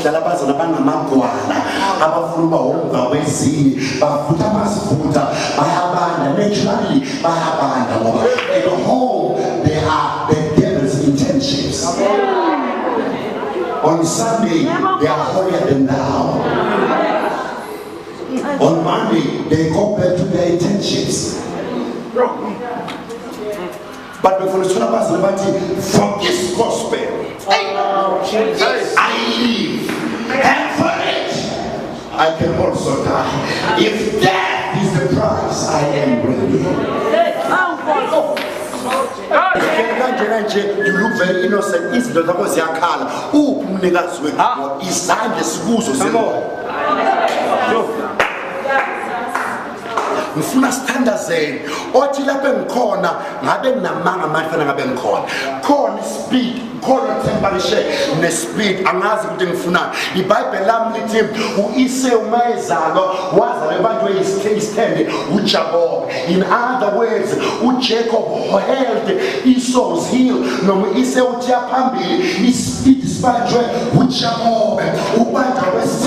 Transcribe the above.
sidlala abazana bangamagwala abafuna uba umva kwezinye bavutha amasifutha bayabanda naturally bayabanda ngoba at home they are the devil's intentions. On Sunday they are holier than thou. On Monday they go back to their intentions. But before the abazana bathi for this gospel I live, and for it I can also die. If that is the price, I am ready. You look very innocent. Izinto zakho ziyakhala. Uphi umnikazi wethu? Izandla sikuzo zelo. Ngifuna standardizeni othi lapho engikhona ngabe nginamanga manje fana ngabe ngikhona khona speed khona temperature ne speed angazi ukuthi ngifunani. iBhayibheli lami lithi uIse umayezalo wazala abantu eyisithende uJakob. In other words, uJacob held Esau's heel noma Ise uthi yaphambili ispeed sibanjwe uJakob ubanda wesi